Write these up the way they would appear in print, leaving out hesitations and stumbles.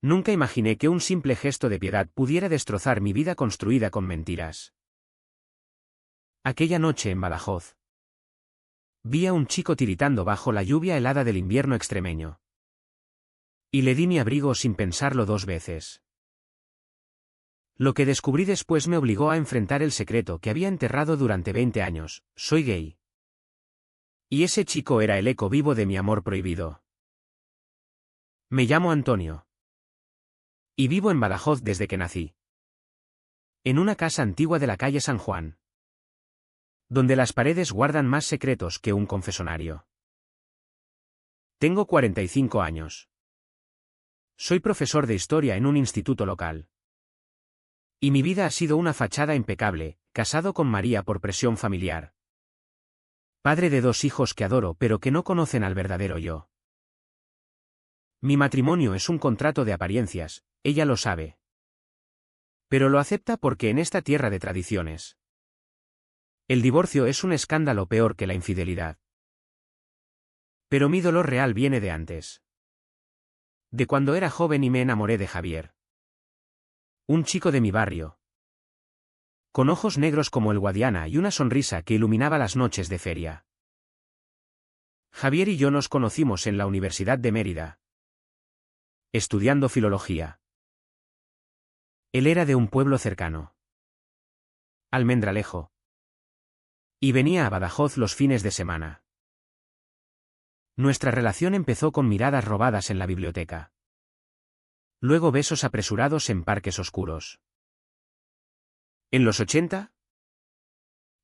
Nunca imaginé que un simple gesto de piedad pudiera destrozar mi vida construida con mentiras. Aquella noche en Badajoz, vi a un chico tiritando bajo la lluvia helada del invierno extremeño. Y le di mi abrigo sin pensarlo 2 veces. Lo que descubrí después me obligó a enfrentar el secreto que había enterrado durante 20 años: soy gay. Y ese chico era el eco vivo de mi amor prohibido. Me llamo Antonio. Y vivo en Badajoz desde que nací. En una casa antigua de la calle San Juan, donde las paredes guardan más secretos que un confesonario. Tengo 45 años. Soy profesor de historia en un instituto local. Y mi vida ha sido una fachada impecable, casado con María por presión familiar. Padre de 2 hijos que adoro pero que no conocen al verdadero yo. Mi matrimonio es un contrato de apariencias, ella lo sabe. Pero lo acepta porque en esta tierra de tradiciones, el divorcio es un escándalo peor que la infidelidad. Pero mi dolor real viene de antes. De cuando era joven y me enamoré de Javier. Un chico de mi barrio, con ojos negros como el Guadiana y una sonrisa que iluminaba las noches de feria. Javier y yo nos conocimos en la Universidad de Mérida, estudiando filología. Él era de un pueblo cercano, Almendralejo, y venía a Badajoz los fines de semana. Nuestra relación empezó con miradas robadas en la biblioteca. Luego besos apresurados en parques oscuros. En los 80,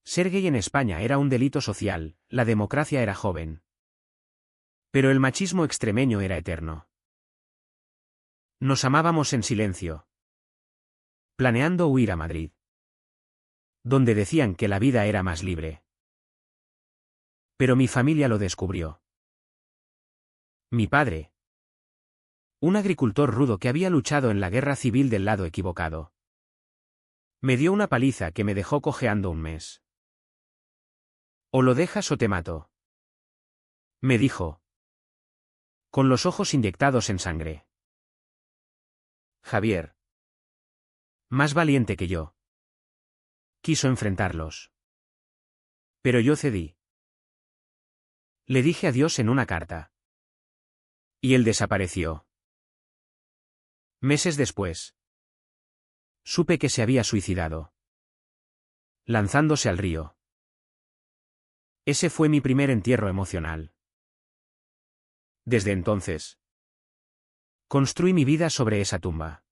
ser gay en España era un delito social, la democracia era joven. Pero el machismo extremeño era eterno. Nos amábamos en silencio, planeando huir a Madrid, donde decían que la vida era más libre. Pero mi familia lo descubrió. Mi padre, un agricultor rudo que había luchado en la guerra civil del lado equivocado, me dio una paliza que me dejó cojeando un mes. O lo dejas o te mato, me dijo, con los ojos inyectados en sangre. Javier, más valiente que yo, quiso enfrentarlos. Pero yo cedí. Le dije adiós en una carta. Y él desapareció. Meses después, supe que se había suicidado, lanzándose al río. Ese fue mi primer entierro emocional. Desde entonces, construí mi vida sobre esa tumba.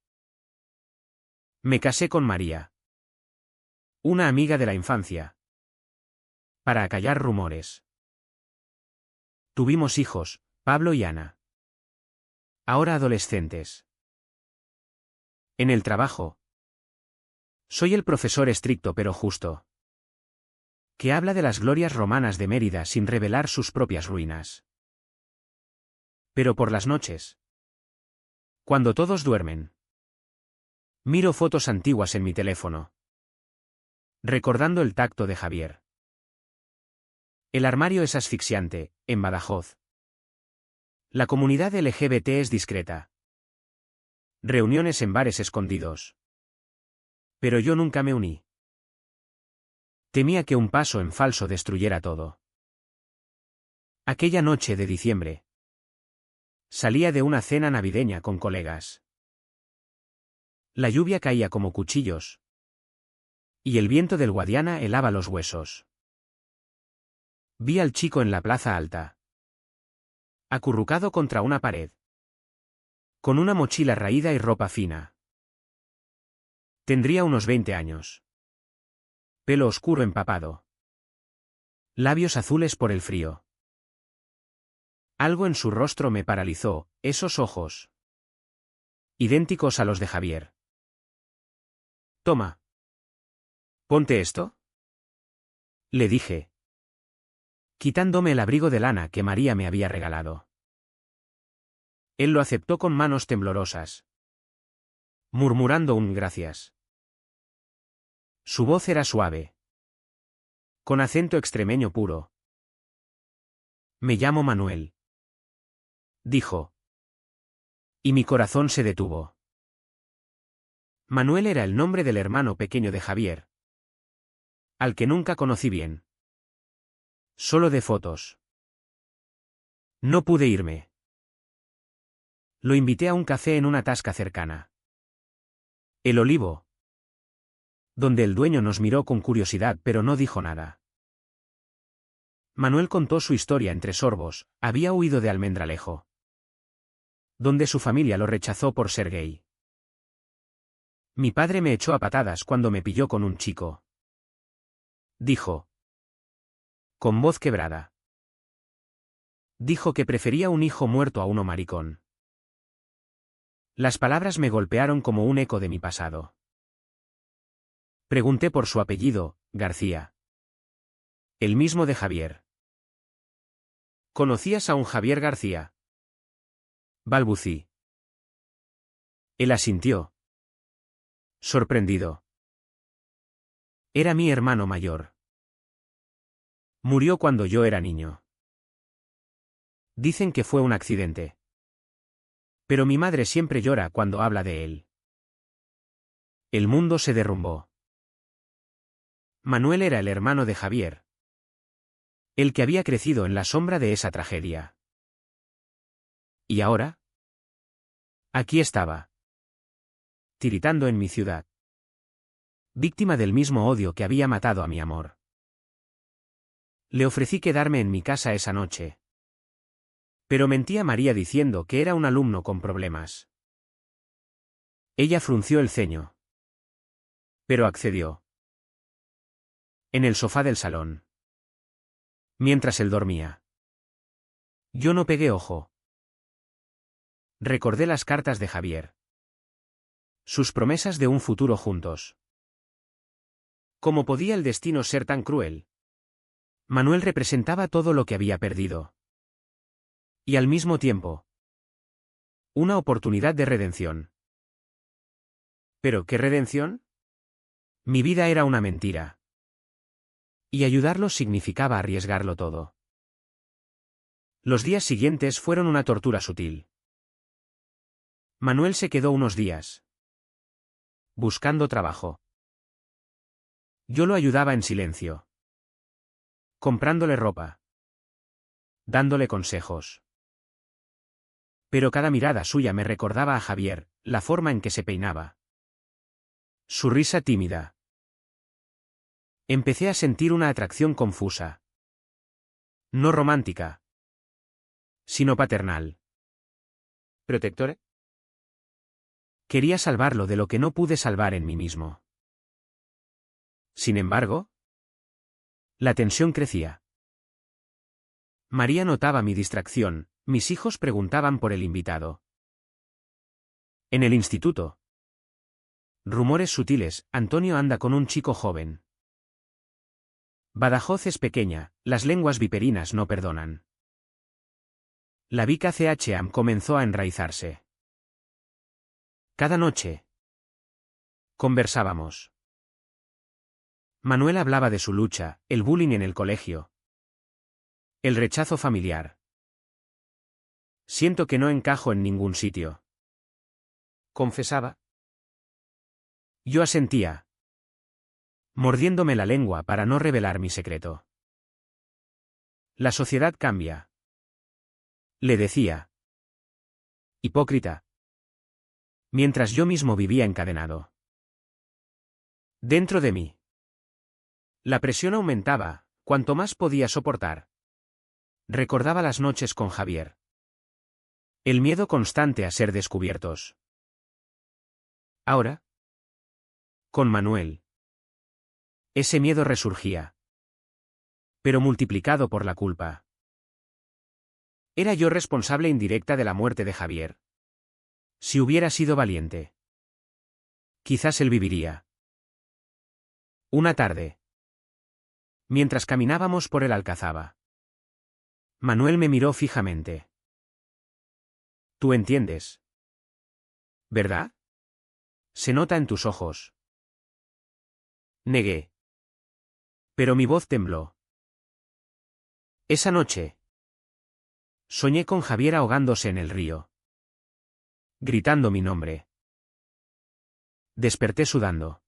Me casé con María, una amiga de la infancia, para acallar rumores. Tuvimos hijos, Pablo y Ana, ahora adolescentes. En el trabajo, soy el profesor estricto pero justo, que habla de las glorias romanas de Mérida sin revelar sus propias ruinas. Pero por las noches, cuando todos duermen, miro fotos antiguas en mi teléfono, recordando el tacto de Javier. El armario es asfixiante, en Badajoz. La comunidad LGBT es discreta. Reuniones en bares escondidos. Pero yo nunca me uní. Temía que un paso en falso destruyera todo. Aquella noche de diciembre, salía de una cena navideña con colegas. La lluvia caía como cuchillos, y el viento del Guadiana helaba los huesos. Vi al chico en la plaza alta, acurrucado contra una pared, con una mochila raída y ropa fina. Tendría unos 20 años. Pelo oscuro empapado. Labios azules por el frío. Algo en su rostro me paralizó, esos ojos, idénticos a los de Javier. Toma. Ponte esto, le dije, quitándome el abrigo de lana que María me había regalado. Él lo aceptó con manos temblorosas, murmurando un gracias. Su voz era suave, con acento extremeño puro. Me llamo Manuel, dijo. Y mi corazón se detuvo. Manuel era el nombre del hermano pequeño de Javier, al que nunca conocí bien. Solo de fotos. No pude irme. Lo invité a un café en una tasca cercana. El Olivo, donde el dueño nos miró con curiosidad pero no dijo nada. Manuel contó su historia entre sorbos. Había huido de Almendralejo, donde su familia lo rechazó por ser gay. Mi padre me echó a patadas cuando me pilló con un chico, dijo, con voz quebrada. Dijo que prefería un hijo muerto a uno maricón. Las palabras me golpearon como un eco de mi pasado. Pregunté por su apellido, García. El mismo de Javier. ¿Conocías a un Javier García? Balbucí. Él asintió, sorprendido. Era mi hermano mayor. Murió cuando yo era niño. Dicen que fue un accidente. Pero mi madre siempre llora cuando habla de él. El mundo se derrumbó. Manuel era el hermano de Javier, el que había crecido en la sombra de esa tragedia. ¿Y ahora? Aquí estaba, tiritando en mi ciudad, víctima del mismo odio que había matado a mi amor. Le ofrecí quedarme en mi casa esa noche, pero mentí a María diciendo que era un alumno con problemas. Ella frunció el ceño, pero accedió. En el sofá del salón, mientras él dormía. Yo no pegué ojo. Recordé las cartas de Javier, sus promesas de un futuro juntos. ¿Cómo podía el destino ser tan cruel? Manuel representaba todo lo que había perdido. Y al mismo tiempo, una oportunidad de redención. ¿Pero qué redención? Mi vida era una mentira. Y ayudarlo significaba arriesgarlo todo. Los días siguientes fueron una tortura sutil. Manuel se quedó unos días, buscando trabajo. Yo lo ayudaba en silencio, comprándole ropa, dándole consejos. Pero cada mirada suya me recordaba a Javier, la forma en que se peinaba, su risa tímida. Empecé a sentir una atracción confusa. No romántica, sino paternal. ¿Protector? Quería salvarlo de lo que no pude salvar en mí mismo. Sin embargo, la tensión crecía. María notaba mi distracción, mis hijos preguntaban por el invitado. En el instituto. Rumores sutiles, Antonio anda con un chico joven. Badajoz es pequeña, las lenguas viperinas no perdonan. La Vica CHAM comenzó a enraizarse. Cada noche conversábamos. Manuel hablaba de su lucha, el bullying en el colegio, el rechazo familiar. Siento que no encajo en ningún sitio, confesaba. Yo asentía, mordiéndome la lengua para no revelar mi secreto. La sociedad cambia, le decía. Hipócrita. Mientras yo mismo vivía encadenado. Dentro de mí. La presión aumentaba, cuanto más podía soportar. Recordaba las noches con Javier. El miedo constante a ser descubiertos. Ahora, con Manuel. Ese miedo resurgía. Pero multiplicado por la culpa. ¿Era yo responsable indirecta de la muerte de Javier? Si hubiera sido valiente, quizás él viviría. Una tarde, mientras caminábamos por el Alcazaba, Manuel me miró fijamente. Tú entiendes, ¿verdad? Se nota en tus ojos. Negué. Pero mi voz tembló. Esa noche, soñé con Javier ahogándose en el río. gritando mi nombre. Desperté sudando.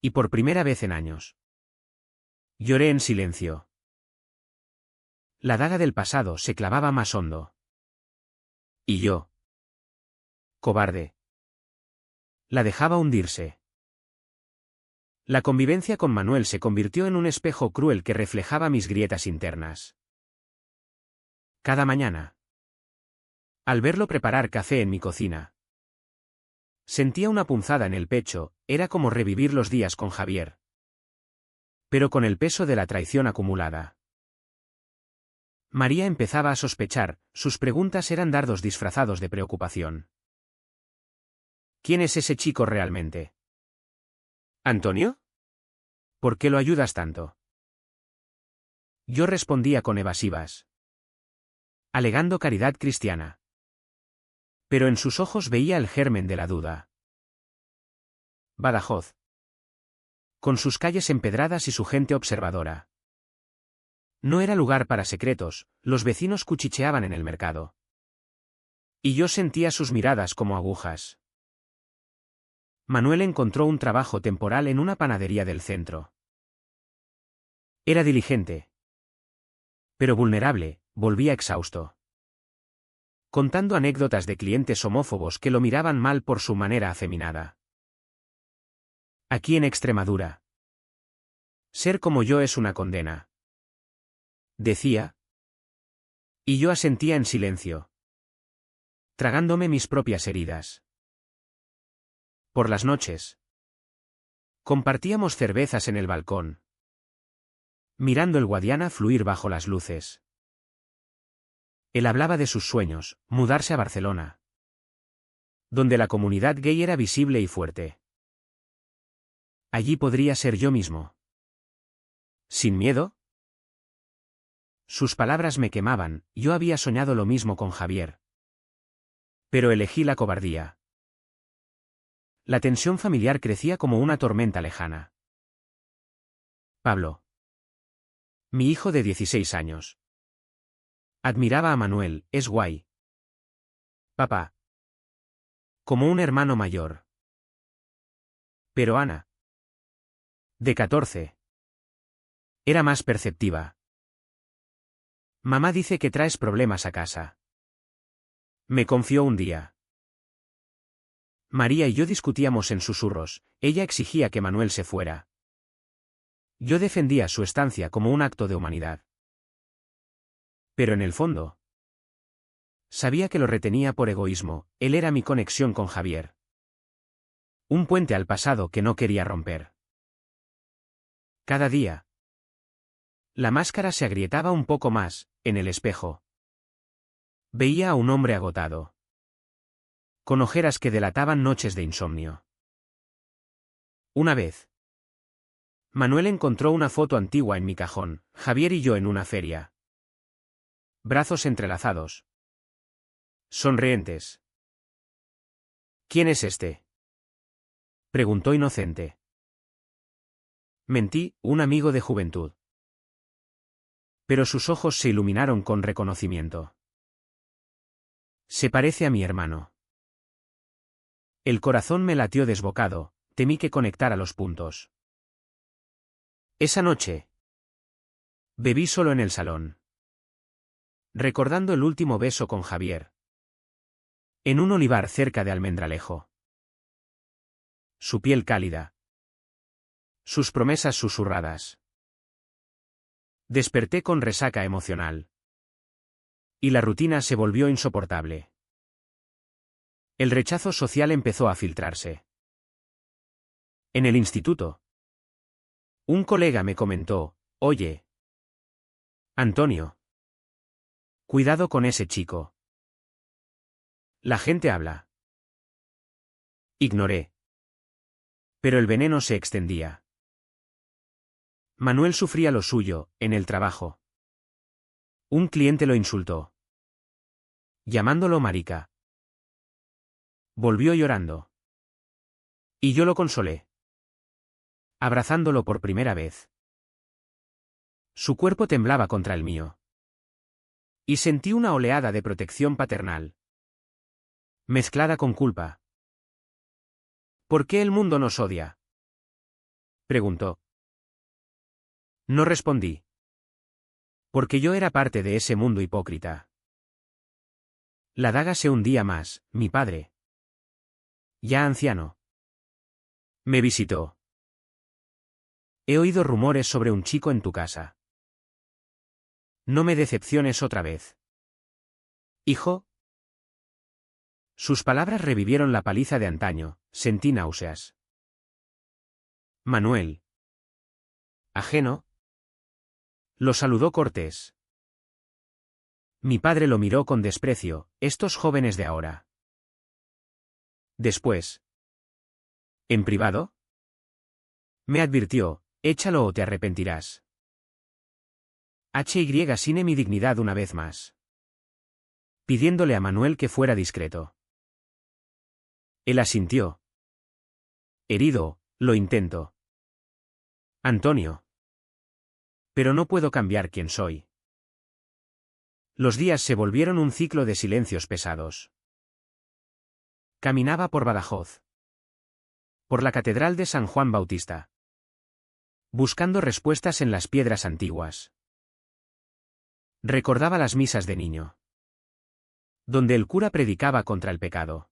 Y por primera vez en años. Lloré en silencio. La daga del pasado se clavaba más hondo. Y yo, cobarde, la dejaba hundirse. La convivencia con Manuel se convirtió en un espejo cruel que reflejaba mis grietas internas. Cada mañana, al verlo preparar café en mi cocina, sentía una punzada en el pecho, era como revivir los días con Javier. Pero con el peso de la traición acumulada. María empezaba a sospechar, sus preguntas eran dardos disfrazados de preocupación. ¿Quién es ese chico realmente? ¿Antonio? ¿Por qué lo ayudas tanto? Yo respondía con evasivas, alegando caridad cristiana. Pero en sus ojos veía el germen de la duda. Badajoz. Con sus calles empedradas y su gente observadora. No era lugar para secretos, los vecinos cuchicheaban en el mercado. Y yo sentía sus miradas como agujas. Manuel encontró un trabajo temporal en una panadería del centro. Era diligente. Pero vulnerable, volvía exhausto. Contando anécdotas de clientes homófobos que lo miraban mal por su manera afeminada. Aquí en Extremadura. Ser como yo es una condena. Decía. Y yo asentía en silencio. Tragándome mis propias heridas. Por las noches. Compartíamos cervezas en el balcón. Mirando el Guadiana fluir bajo las luces. Él hablaba de sus sueños, mudarse a Barcelona. Donde la comunidad gay era visible y fuerte. Allí podría ser yo mismo. ¿Sin miedo? Sus palabras me quemaban, yo había soñado lo mismo con Javier. Pero elegí la cobardía. La tensión familiar crecía como una tormenta lejana. Pablo. Mi hijo de 16 años. Admiraba a Manuel, es guay. Papá. Como un hermano mayor. Pero Ana. De 14. Era más perceptiva. Mamá dice que traes problemas a casa. Me confió un día. María y yo discutíamos en susurros, ella exigía que Manuel se fuera. Yo defendía su estancia como un acto de humanidad. Pero en el fondo, sabía que lo retenía por egoísmo, él era mi conexión con Javier. Un puente al pasado que no quería romper. Cada día. La máscara se agrietaba un poco más, en el espejo. Veía a un hombre agotado. Con ojeras que delataban noches de insomnio. Una vez. Manuel encontró una foto antigua en mi cajón, Javier y yo en una feria. Brazos entrelazados. Sonrientes. ¿Quién es este? Preguntó inocente. Mentí, un amigo de juventud. Pero sus ojos se iluminaron con reconocimiento. Se parece a mi hermano. El corazón me latió desbocado, temí que conectara los puntos. Esa noche. Bebí solo en el salón. Recordando el último beso con Javier. En un olivar cerca de Almendralejo. Su piel cálida. Sus promesas susurradas. Desperté con resaca emocional. Y la rutina se volvió insoportable. El rechazo social empezó a filtrarse. En el instituto. Un colega me comentó, oye. Antonio. Cuidado con ese chico. La gente habla. Ignoré. Pero el veneno se extendía. Manuel sufría lo suyo, en el trabajo. Un cliente lo insultó. Llamándolo marica. Volvió llorando. Y yo lo consolé. Abrazándolo por primera vez. Su cuerpo temblaba contra el mío. Y sentí una oleada de protección paternal. mezclada con culpa. ¿Por qué el mundo nos odia? Preguntó. No respondí. Porque yo era parte de ese mundo hipócrita. La daga se hundía más, mi padre. Ya anciano. Me visitó. He oído rumores sobre un chico en tu casa. No me decepciones otra vez. Hijo. Sus palabras revivieron la paliza de antaño, sentí náuseas. Manuel. Ajeno. Lo saludó cortés. Mi padre lo miró con desprecio, estos jóvenes de ahora. Después. ¿En privado? Me advirtió, échalo o te arrepentirás. Cine mi dignidad una vez más. Pidiéndole a Manuel que fuera discreto. Él asintió. Herido, lo intento. Antonio. Pero no puedo cambiar quién soy. Los días se volvieron un ciclo de silencios pesados. Caminaba por Badajoz. Por la Catedral de San Juan Bautista. Buscando respuestas en las piedras antiguas. Recordaba las misas de niño. Donde el cura predicaba contra el pecado.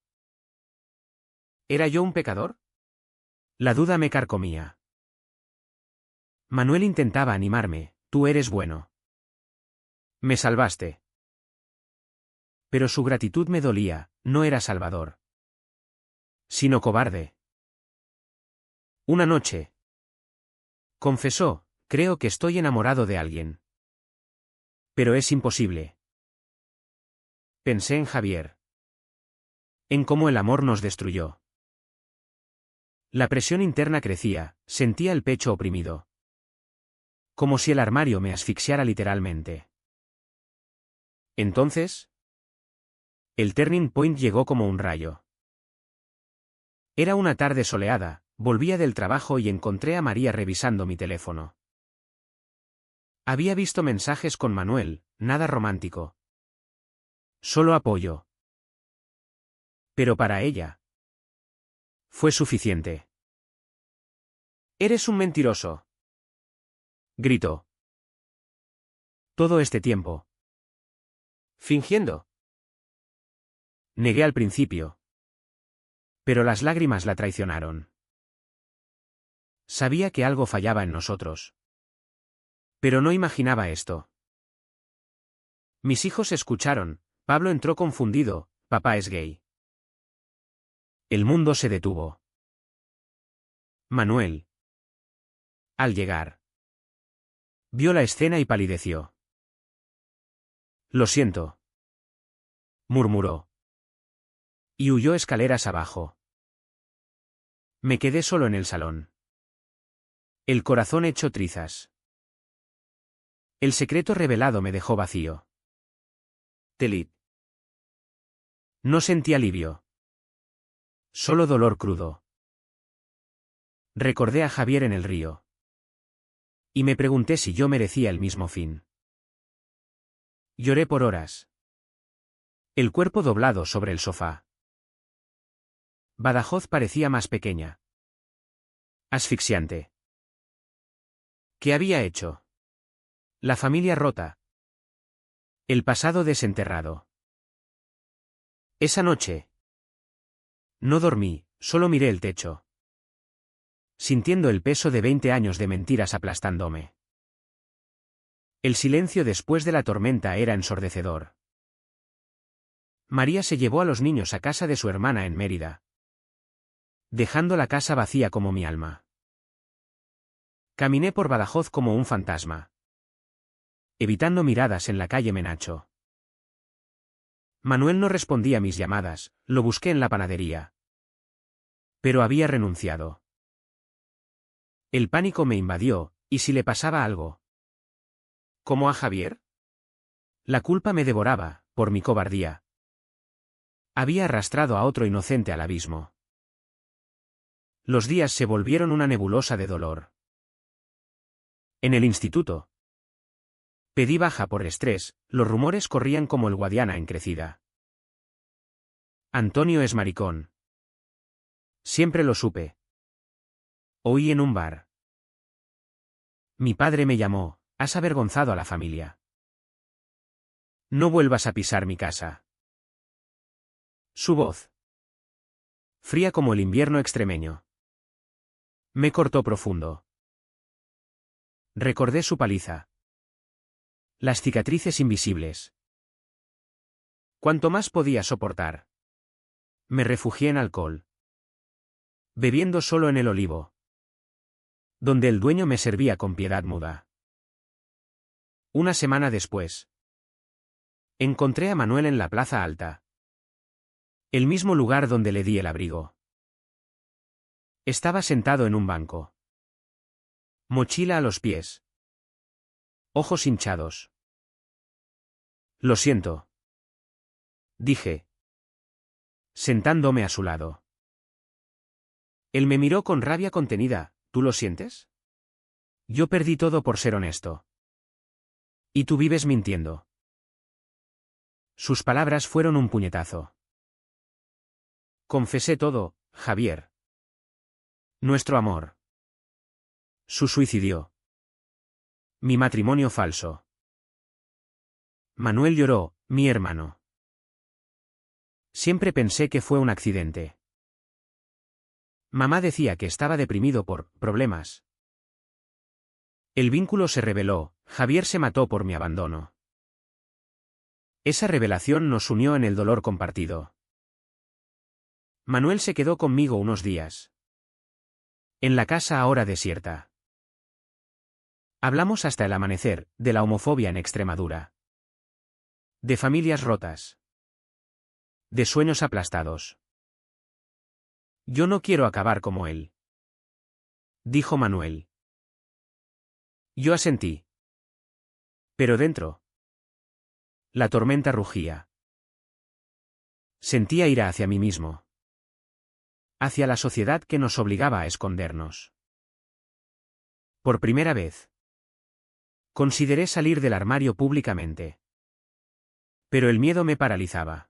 ¿Era yo un pecador? La duda me carcomía. Manuel intentaba animarme, tú eres bueno. Me salvaste. Pero su gratitud me dolía, no era salvador. Sino cobarde. Una noche. Confesó, creo que estoy enamorado de alguien. Pero es imposible. Pensé en Javier. En cómo el amor nos destruyó. La presión interna crecía, sentía el pecho oprimido. Como si el armario me asfixiara literalmente. Entonces, el turning point llegó como un rayo. Era una tarde soleada, volvía del trabajo y encontré a María revisando mi teléfono. Había visto mensajes con Manuel, nada romántico. Solo apoyo. Pero para ella. Fue suficiente. Eres un mentiroso. Gritó. Todo este tiempo. Fingiendo. Negué al principio. Pero las lágrimas la traicionaron. Sabía que algo fallaba en nosotros. Pero no imaginaba esto. Mis hijos escucharon, Pablo entró confundido, papá es gay. El mundo se detuvo. Manuel. Al llegar. Vio la escena y palideció. Lo siento. Murmuró. Y huyó escaleras abajo. Me quedé solo en el salón. El corazón hecho trizas. El secreto revelado me dejó vacío. Telit. No sentí alivio. Solo dolor crudo. Recordé a Javier en el río. Y me pregunté si yo merecía el mismo fin. Lloré por horas. El cuerpo doblado sobre el sofá. Badajoz parecía más pequeña. Asfixiante. ¿Qué había hecho? La familia rota. El pasado desenterrado. Esa noche. No dormí, solo miré el techo. Sintiendo el peso de 20 años de mentiras aplastándome. El silencio después de la tormenta era ensordecedor. María se llevó a los niños a casa de su hermana en Mérida. Dejando la casa vacía como mi alma. Caminé por Badajoz como un fantasma. Evitando miradas en la calle Menacho. Manuel no respondía a mis llamadas, lo busqué en la panadería. Pero había renunciado. El pánico me invadió, ¿y si le pasaba algo? ¿Como a Javier? La culpa me devoraba, por mi cobardía. Había arrastrado a otro inocente al abismo. Los días se volvieron una nebulosa de dolor. En el instituto. Pedí baja por estrés, los rumores corrían como el Guadiana en crecida. Antonio es maricón. Siempre lo supe. Oí en un bar. Mi padre me llamó, has avergonzado a la familia. No vuelvas a pisar mi casa. Su voz, fría como el invierno extremeño, me cortó profundo. Recordé su paliza. Las cicatrices invisibles. Cuanto más podía soportar. Me refugié en alcohol. Bebiendo solo en el Olivo, donde el dueño me servía con piedad muda. Una semana después, encontré a Manuel en la Plaza Alta. El mismo lugar donde le di el abrigo. Estaba sentado en un banco. Mochila a los pies. Ojos hinchados. Lo siento, dije, sentándome a su lado. Él me miró con rabia contenida. ¿Tú lo sientes? Yo perdí todo por ser honesto. Y tú vives mintiendo. Sus palabras fueron un puñetazo. Confesé todo, Javier. Nuestro amor. Su suicidio. Mi matrimonio falso. Manuel lloró, mi hermano. Siempre pensé que fue un accidente. Mamá decía que estaba deprimido por problemas. El vínculo se reveló, Javier se mató por mi abandono. Esa revelación nos unió en el dolor compartido. Manuel se quedó conmigo unos días. En la casa ahora desierta. Hablamos hasta el amanecer, de la homofobia en Extremadura. De familias rotas. De sueños aplastados. Yo no quiero acabar como él, dijo Manuel. Yo asentí. Pero dentro, la tormenta rugía. Sentía ira hacia mí mismo. Hacia la sociedad que nos obligaba a escondernos. Por primera vez, consideré salir del armario públicamente. Pero el miedo me paralizaba.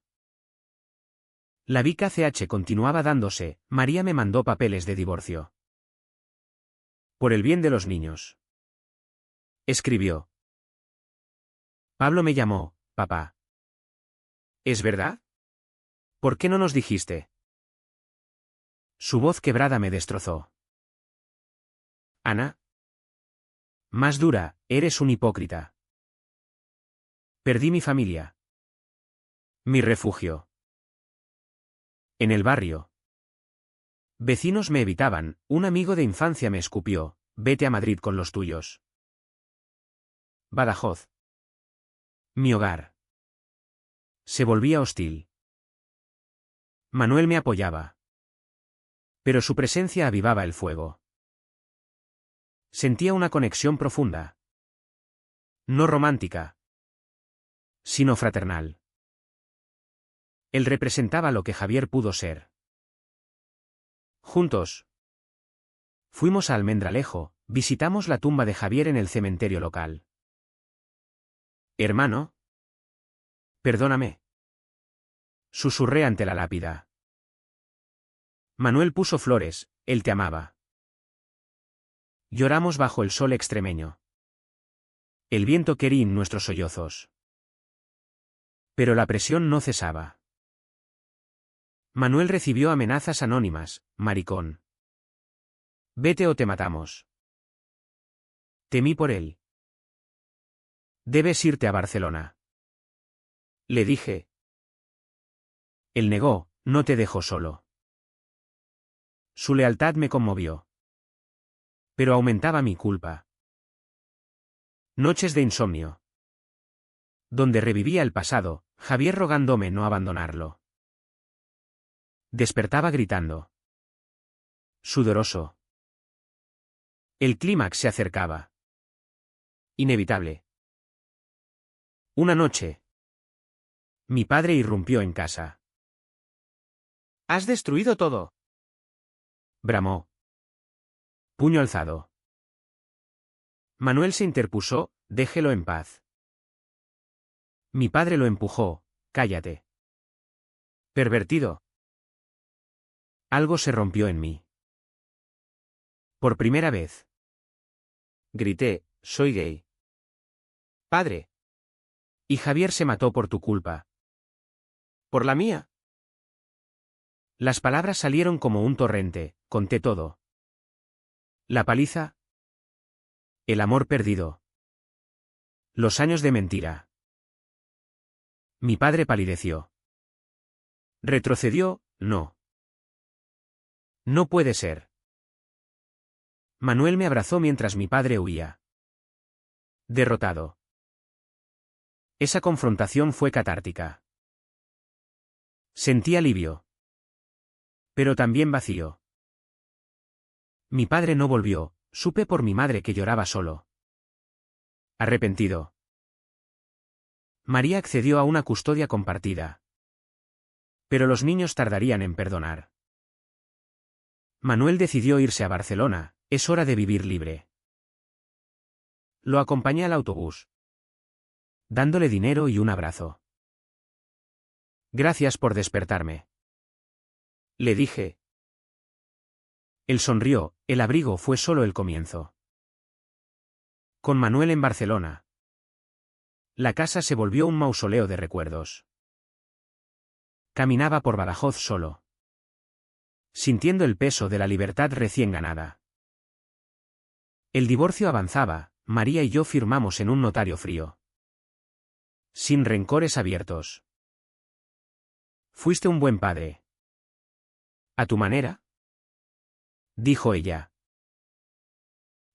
La Vica CH continuaba dándose, María me mandó papeles de divorcio. Por el bien de los niños. Escribió. Pablo me llamó, papá. ¿Es verdad? ¿Por qué no nos dijiste? Su voz quebrada me destrozó. Ana. Más dura, eres un hipócrita. Perdí mi familia. Mi refugio. En el barrio. Vecinos me evitaban, un amigo de infancia me escupió, vete a Madrid con los tuyos. Badajoz. Mi hogar. Se volvía hostil. Manuel me apoyaba. Pero su presencia avivaba el fuego. Sentía una conexión profunda. No romántica, sino fraternal. Él representaba lo que Javier pudo ser. Juntos. Fuimos a Almendralejo, visitamos la tumba de Javier en el cementerio local. Hermano. Perdóname. Susurré ante la lápida. Manuel puso flores, él te amaba. Lloramos bajo el sol extremeño. El viento quería nuestros sollozos. Pero la presión no cesaba. Manuel recibió amenazas anónimas, maricón. Vete o te matamos. Temí por él. Debes irte a Barcelona. Le dije. Él negó, no te dejo solo. Su lealtad me conmovió. Pero aumentaba mi culpa. Noches de insomnio. Donde revivía el pasado, Javier rogándome no abandonarlo. Despertaba gritando. Sudoroso. El clímax se acercaba. Inevitable. Una noche. Mi padre irrumpió en casa. «¡Has destruido todo!», bramó. Puño alzado. Manuel se interpuso, déjelo en paz. Mi padre lo empujó, cállate. Pervertido. Algo se rompió en mí. Por primera vez. Grité, soy gay. Padre. Y Javier se mató por tu culpa. ¿Por la mía? Las palabras salieron como un torrente, conté todo. La paliza. El amor perdido. Los años de mentira. Mi padre palideció. Retrocedió, no. No puede ser. Manuel me abrazó mientras mi padre huía. Derrotado. Esa confrontación fue catártica. Sentí alivio. Pero también vacío. Mi padre no volvió, supe por mi madre que lloraba solo. Arrepentido. María accedió a una custodia compartida. Pero los niños tardarían en perdonar. Manuel decidió irse a Barcelona, es hora de vivir libre. Lo acompañé al autobús. Dándole dinero y un abrazo. Gracias por despertarme. Le dije. Él sonrió, el abrigo fue solo el comienzo. Con Manuel en Barcelona. La casa se volvió un mausoleo de recuerdos. Caminaba por Badajoz solo. Sintiendo el peso de la libertad recién ganada. El divorcio avanzaba, María y yo firmamos en un notario frío. Sin rencores abiertos. Fuiste un buen padre. ¿A tu manera? Dijo ella.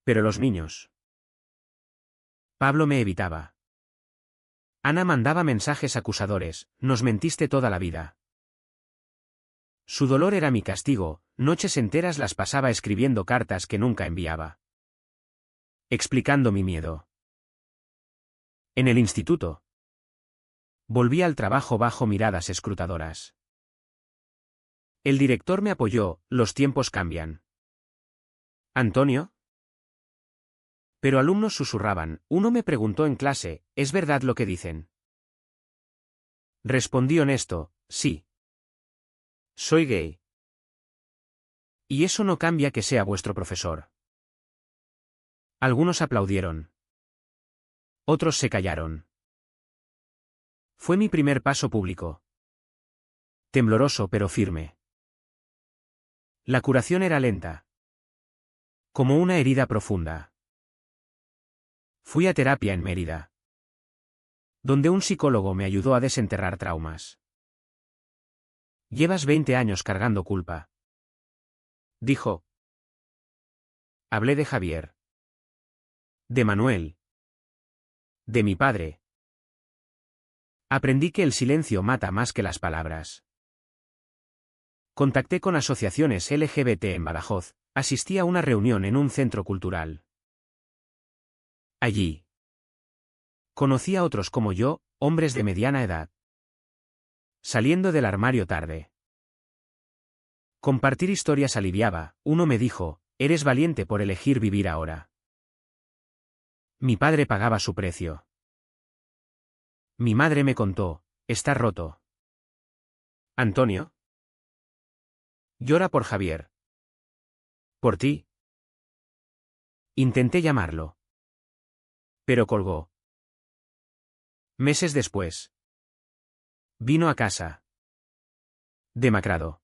Pero los niños. Pablo me evitaba. Ana mandaba mensajes acusadores, nos mentiste toda la vida. Su dolor era mi castigo, noches enteras las pasaba escribiendo cartas que nunca enviaba. Explicando mi miedo. En el instituto. Volví al trabajo bajo miradas escrutadoras. El director me apoyó, los tiempos cambian. ¿Antonio? Pero alumnos susurraban, uno me preguntó en clase, ¿es verdad lo que dicen? Respondí honesto, sí. Soy gay. Y eso no cambia que sea vuestro profesor. Algunos aplaudieron. Otros se callaron. Fue mi primer paso público. Tembloroso pero firme. La curación era lenta. Como una herida profunda. Fui a terapia en Mérida. Donde un psicólogo me ayudó a desenterrar traumas. Llevas 20 años cargando culpa. Dijo. Hablé de Javier. De Manuel. De mi padre. Aprendí que el silencio mata más que las palabras. Contacté con asociaciones LGBT en Badajoz, asistí a una reunión en un centro cultural. Allí. Conocí a otros como yo, hombres de mediana edad. Saliendo del armario tarde. Compartir historias aliviaba, uno me dijo, eres valiente por elegir vivir ahora. Mi padre pagaba su precio. Mi madre me contó, está roto. Antonio. Llora por Javier. ¿Por ti? Intenté llamarlo. Pero colgó. Meses después. Vino a casa. Demacrado.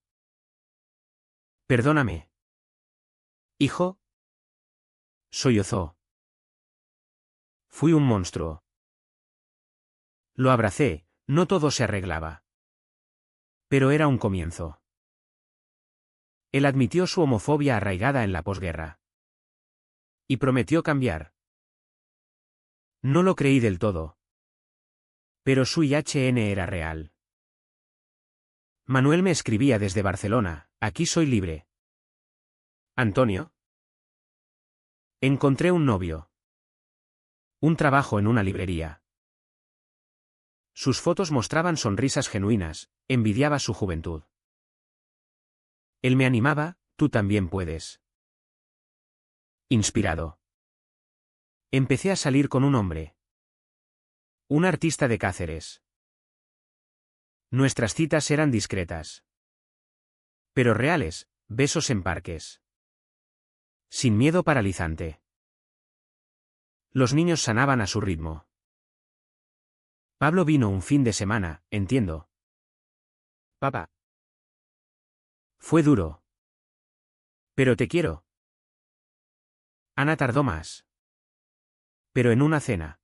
Perdóname. Hijo. Sollozó. Fui un monstruo. Lo abracé, no todo se arreglaba. Pero era un comienzo. Él admitió su homofobia arraigada en la posguerra. Y prometió cambiar. No lo creí del todo. Pero su IHN era real. Manuel me escribía desde Barcelona, aquí soy libre. Antonio. Encontré un novio. Un trabajo en una librería. Sus fotos mostraban sonrisas genuinas, envidiaba su juventud. Él me animaba, tú también puedes. Inspirado. Empecé a salir con un hombre. Un artista de Cáceres. Nuestras citas eran discretas. Pero reales, besos en parques. Sin miedo paralizante. Los niños sanaban a su ritmo. Pablo vino un fin de semana, entiendo. Papá. Fue duro. Pero te quiero. Ana tardó más. Pero en una cena.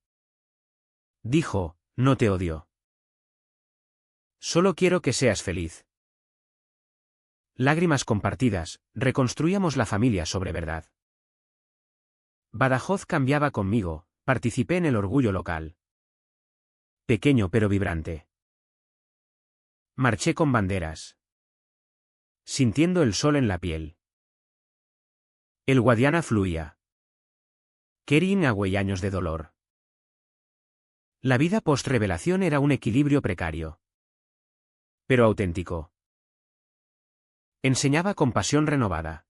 Dijo, no te odio. Solo quiero que seas feliz. Lágrimas compartidas, reconstruíamos la familia sobre verdad. Badajoz cambiaba conmigo, participé en el orgullo local. Pequeño pero vibrante. Marché con banderas. Sintiendo el sol en la piel. El Guadiana fluía. Kerin años de dolor. La vida post-revelación era un equilibrio precario. Pero auténtico. Enseñaba con pasión renovada.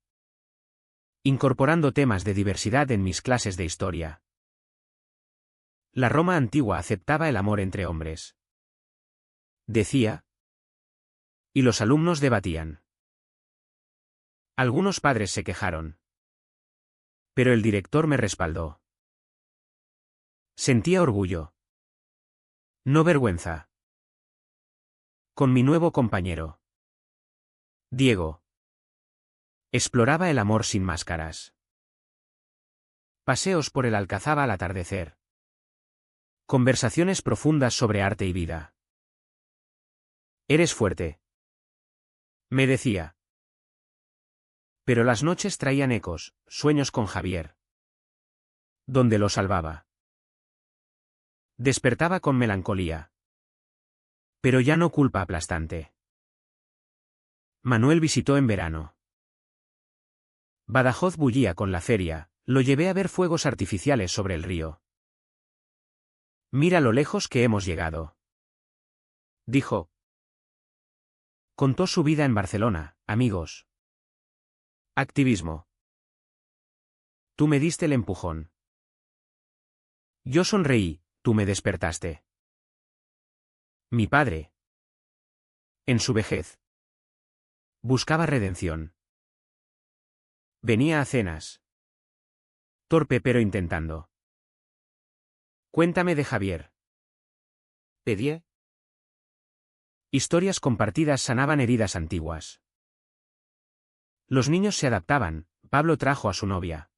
Incorporando temas de diversidad en mis clases de historia. La Roma antigua aceptaba el amor entre hombres. Decía. Y los alumnos debatían. Algunos padres se quejaron. Pero el director me respaldó. Sentía orgullo. No vergüenza. Con mi nuevo compañero. Diego. Exploraba el amor sin máscaras. Paseos por el Alcazaba al atardecer. Conversaciones profundas sobre arte y vida. Eres fuerte. Me decía. Pero las noches traían ecos, sueños con Javier. Donde lo salvaba. Despertaba con melancolía. Pero ya no culpa aplastante. Manuel visitó en verano. Badajoz bullía con la feria, lo llevé a ver fuegos artificiales sobre el río. Mira lo lejos que hemos llegado. Dijo. Contó su vida en Barcelona, amigos. Activismo. Tú me diste el empujón. Yo sonreí, tú me despertaste. Mi padre. En su vejez. Buscaba redención. Venía a cenas. Torpe pero intentando. Cuéntame de Javier. Pedí. Historias compartidas sanaban heridas antiguas. Los niños se adaptaban, Pablo trajo a su novia.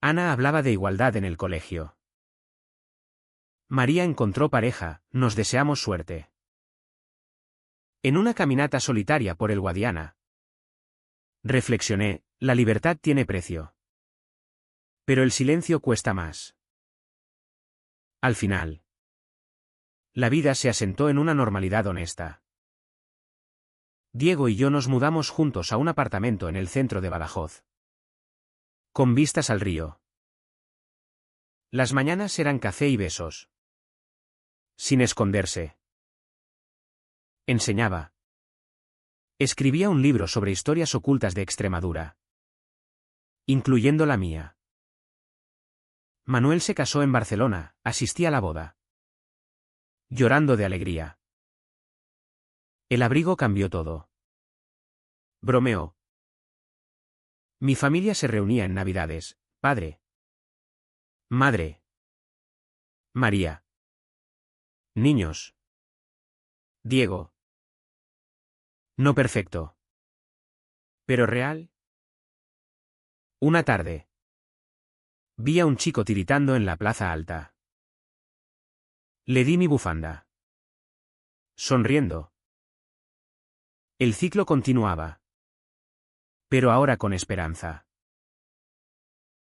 Ana hablaba de igualdad en el colegio. María encontró pareja, nos deseamos suerte. En una caminata solitaria por el Guadiana. Reflexioné, la libertad tiene precio. Pero el silencio cuesta más. Al final. La vida se asentó en una normalidad honesta. Diego y yo nos mudamos juntos a un apartamento en el centro de Badajoz. Con vistas al río. Las mañanas eran café y besos. Sin esconderse. Enseñaba. Escribía un libro sobre historias ocultas de Extremadura. Incluyendo la mía. Manuel se casó en Barcelona, asistí a la boda. Llorando de alegría. El abrigo cambió todo. Bromeó. Mi familia se reunía en Navidades, padre. Madre. María. Niños. Diego. No perfecto. Pero real. Una tarde. Vi a un chico tiritando en la plaza alta. Le di mi bufanda. Sonriendo. El ciclo continuaba. Pero ahora con esperanza.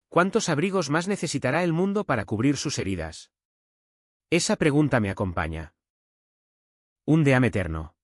¿Cuántos abrigos más necesitará el mundo para cubrir sus heridas? Esa pregunta me acompaña. Un deam eterno.